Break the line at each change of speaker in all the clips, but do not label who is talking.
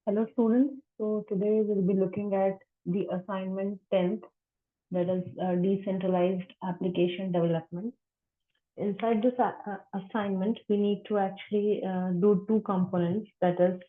Hello students, so today we'll be looking at the assignment 10th, that is decentralized application development. Inside this assignment, we need to actually do two components. That is,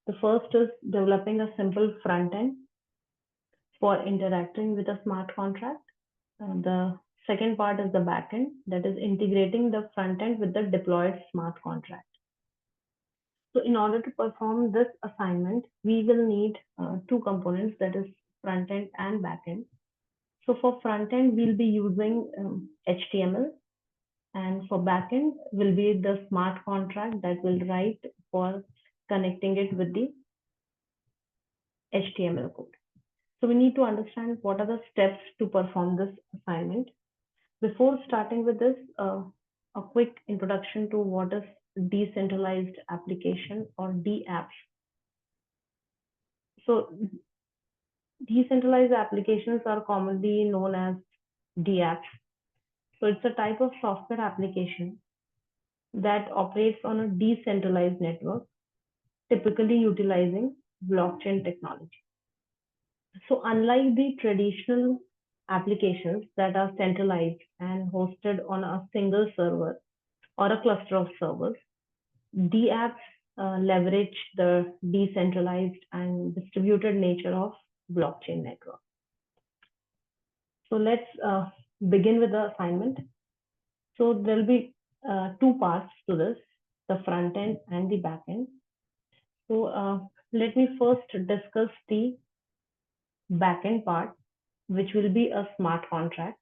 the first is developing a simple front end for interacting with a smart contract. The second part is the back end, that is integrating the front end with the deployed smart contract. So in order to perform this assignment, we will need two components, that is front end and back end. So for front end, we'll be using HTML, and for back end will be the smart contract that will write for connecting it with the HTML code. So we need to understand what are the steps to perform this assignment. Before starting with this, a quick introduction to what is decentralized application or DApp. So decentralized applications are commonly known as DApps. So it's a type of software application that operates on a decentralized network, typically utilizing blockchain technology. So unlike the traditional applications that are centralized and hosted on a single server or a cluster of servers, DApps leverage the decentralized and distributed nature of blockchain network. So let's begin with the assignment. So there'll be two parts to this, the front end and the back end. So let me first discuss the back end part, which will be a smart contract.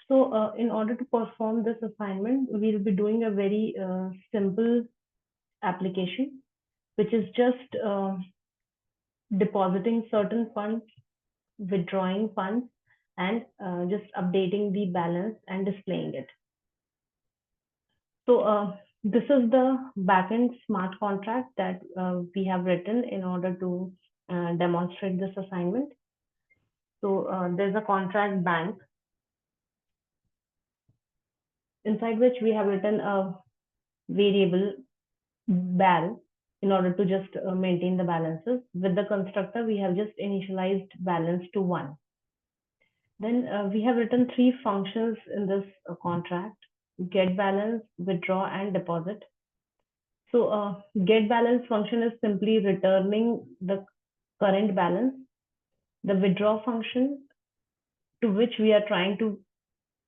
So in order to perform this assignment, we'll be doing a very simple application, which is just depositing certain funds, withdrawing funds, and just updating the balance and displaying it. So this is the backend smart contract that we have written in order to demonstrate this assignment. So there's a contract bank inside which we have written a variable bal in order to just maintain the balances. With the constructor, we have just initialized balance to 1. Then we have written three functions in this contract: get balance, withdraw, and deposit. So get balance function is simply returning the current balance. The withdraw function, to which we are trying to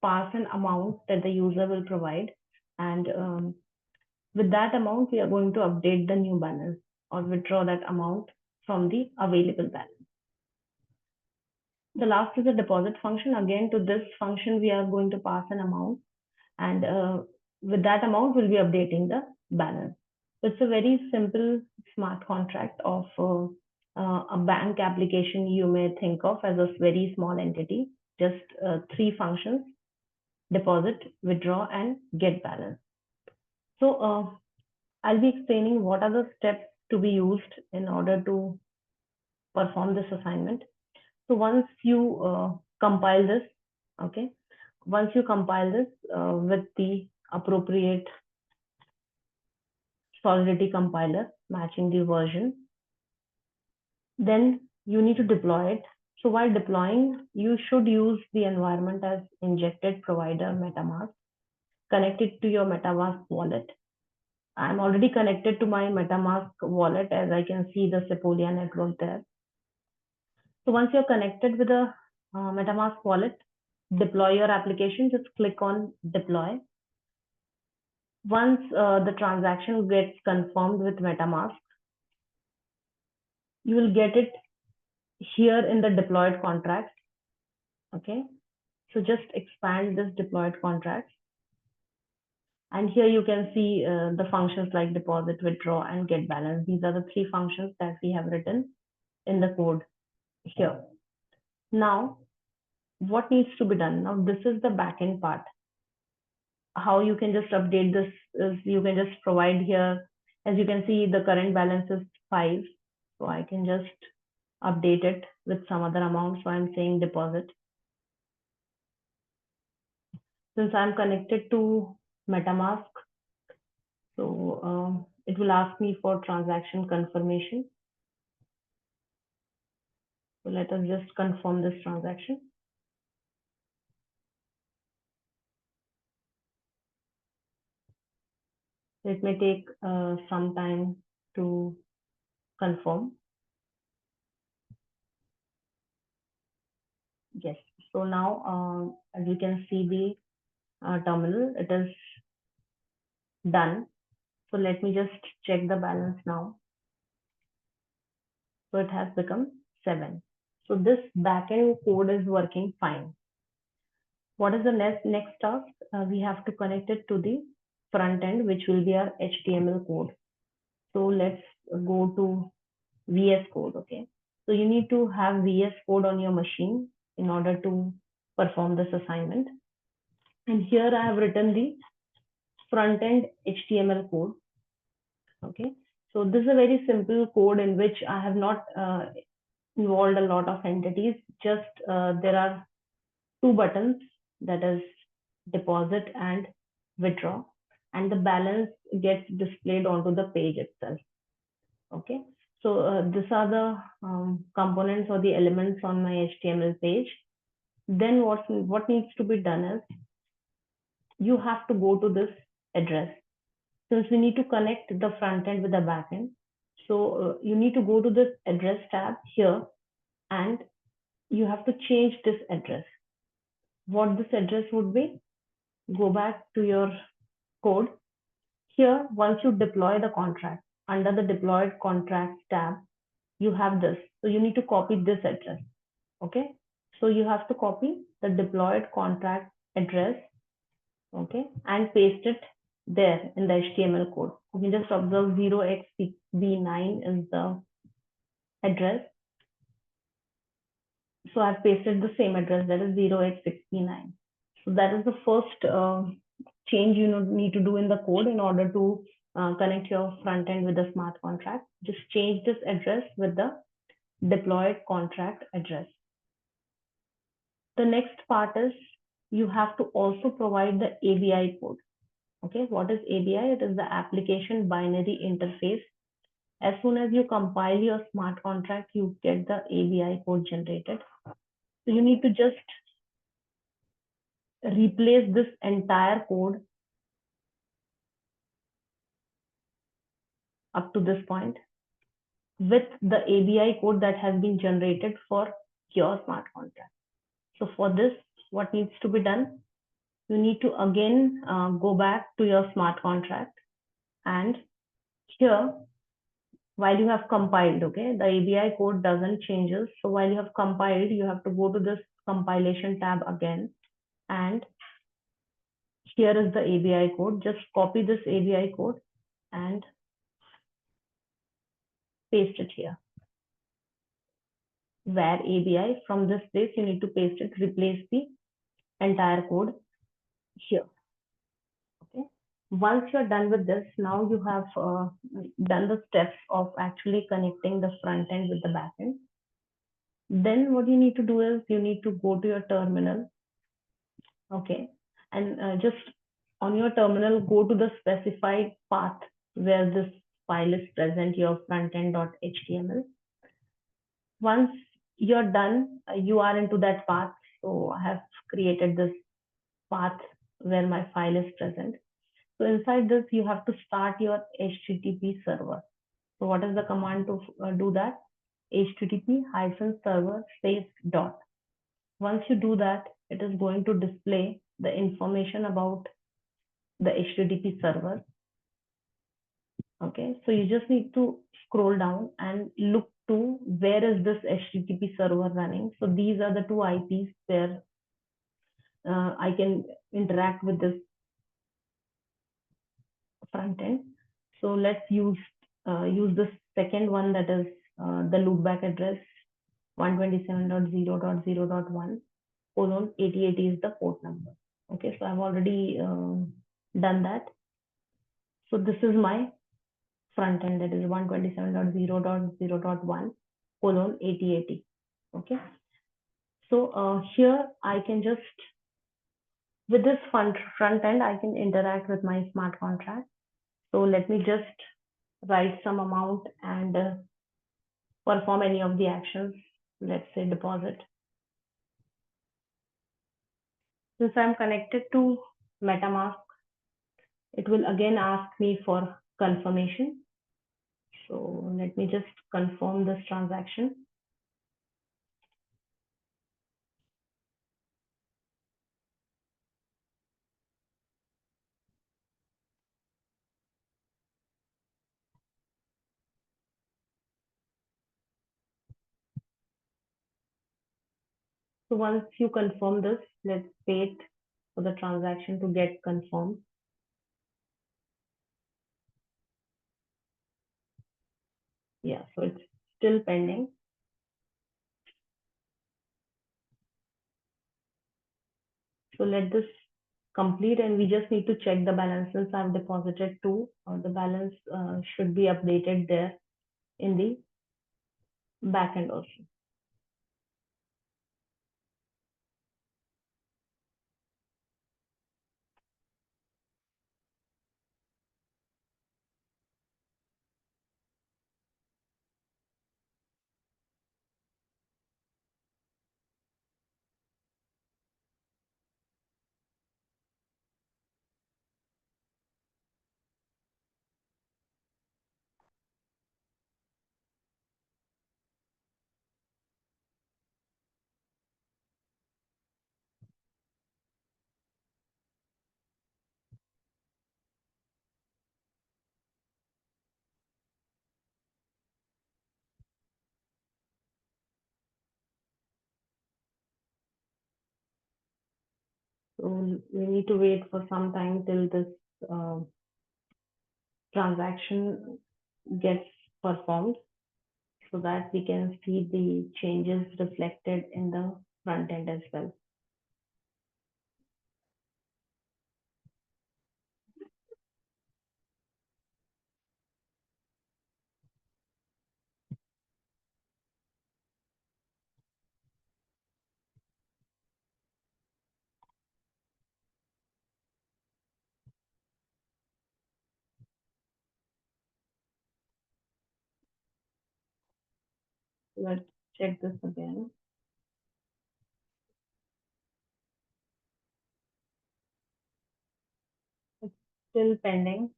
pass an amount that the user will provide, and with that amount we are going to update the new balance or withdraw that amount from the available balance. The last is a deposit function. Again, to this function we are going to pass an amount, and with that amount we'll be updating the balance. It's a very simple smart contract of a bank application you may think of as a very small entity, just three functions: deposit, withdraw, and get balance. So I'll be explaining what are the steps to be used in order to perform this assignment. So once you compile this, okay, once you compile this with the appropriate Solidity compiler matching the version, then you need to deploy it. So while deploying, you should use the environment as injected provider MetaMask. Connect it to your MetaMask wallet. I'm already connected to my MetaMask wallet, as I can see the Sepolia network there. So once you're connected with the MetaMask wallet, deploy your application, just click on deploy. Once the transaction gets confirmed with MetaMask, you will get it here in the deployed contract. Okay, so just expand this deployed contract, and here you can see the functions like deposit, withdraw, and get balance. These are the three functions that we have written in the code here. Now what needs to be done? Now this is the backend part. How you can just update this is you can just provide here, as you can see the current balance is 5, so I can just update it with some other amount. So I'm saying deposit. Since I'm connected to MetaMask, so it will ask me for transaction confirmation. So let us just confirm this transaction. It may take some time to confirm. Yes. So now, as you can see the terminal, it is done. So let me just check the balance now. So it has become 7. So this backend code is working fine. What is the next task? We have to connect it to the front end, which will be our HTML code. So let's go to VS Code. Okay. So you need to have VS Code on your machine in order to perform this assignment. And here I have written the front end HTML code. Okay. So this is a very simple code in which I have not involved a lot of entities. Just there are 2 buttons, that is deposit and withdraw, and the balance gets displayed onto the page itself. Okay. So these are the components or the elements on my HTML page. Then what needs to be done is you have to go to this address. Since we need to connect the front end with the back end, so you need to go to this address tab here, and you have to change this address. What this address would be? Go back to your code. Here, once you deploy the contract, under the deployed contract tab, you have this. So you need to copy this address. Okay. So you have to copy the deployed contract address. Okay. And paste it there in the HTML code. You can just observe 0xb9 is the address. So I've pasted the same address, that is 0x69. So that is the first change you need to do in the code in order to connect your front end with the smart contract. Just change this address with the deployed contract address. The next part is you have to also provide the ABI code. Okay, what is ABI? It is the application binary interface. As soon as you compile your smart contract, you get the ABI code generated. So you need to just replace this entire code up to this point with the ABI code that has been generated for your smart contract. So for this, what needs to be done? You need to again go back to your smart contract, and here, while you have compiled, okay, the ABI code doesn't changes. So while you have compiled, you have to go to this compilation tab again, and here is the ABI code. Just copy this ABI code and paste it here. Where ABI, from this place, you need to paste it, replace the entire code here. Okay. Once you're done with this, now you have done the steps of actually connecting the front end with the back end. Then what you need to do is you need to go to your terminal. Okay. And just on your terminal, go to the specified path where this file is present, your frontend.html. Once you're done, you are into that path. So I have created this path where my file is present. So inside this, you have to start your HTTP server. So what is the command to do that? HTTP-server space dot. Once you do that, it is going to display the information about the HTTP server. Okay, so you just need to scroll down and look to where is this HTTP server running. So these are the 2 IPs where I can interact with this front end. So let's use this second one, that is the loopback address 127.0.0.1 colon 8080 is the port number. Okay, so I've already done that. So this is my front end, that is 127.0.0.1 colon 8080. Okay, so here I can just, with this front end, I can interact with my smart contract. So let me just write some amount and perform any of the actions, let's say deposit. Since I'm connected to MetaMask, it will again ask me for confirmation. So let me just confirm this transaction. So once you confirm this, let's wait for the transaction to get confirmed. Yeah, so it's still pending. So let this complete, and we just need to check the balance. Since I've deposited two, the balance should be updated there in the backend also. So we need to wait for some time till this uh, transaction gets performed so that we can see the changes reflected in the front end as well. Let's check this again. It's still pending.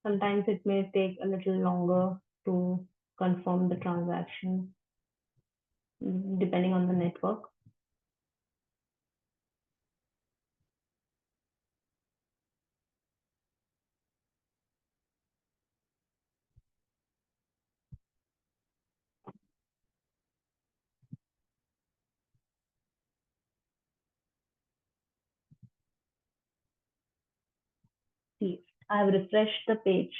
Sometimes it may take a little longer to confirm the transaction, depending on the network. See, I have refreshed the page.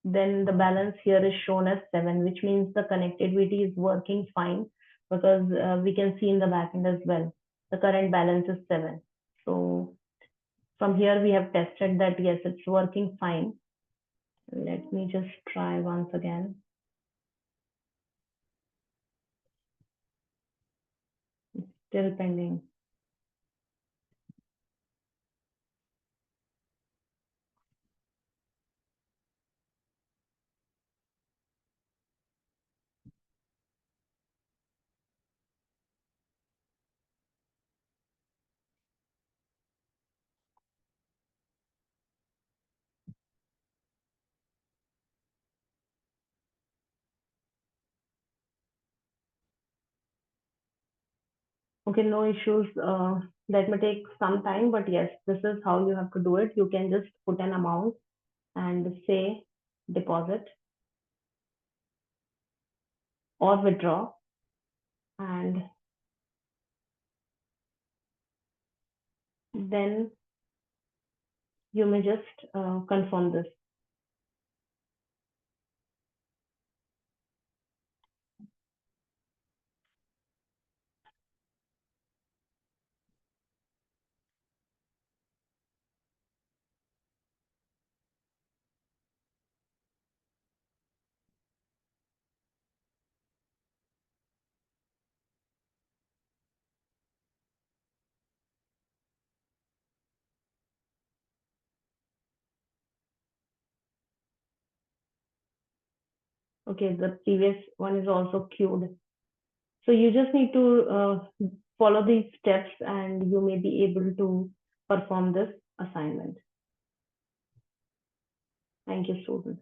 Then the balance here is shown as 7, which means the connectivity is working fine because we can see in the backend as well. The current balance is 7. So from here we have tested that yes, it's working fine. Let me just try once again. It's still pending. Okay, no issues. That may take some time, but yes, this is how you have to do it. You can just put an amount and say deposit or withdraw, and then you may just confirm this. Okay, the previous one is also queued. So you just need to follow these steps and you may be able to perform this assignment. Thank you, students.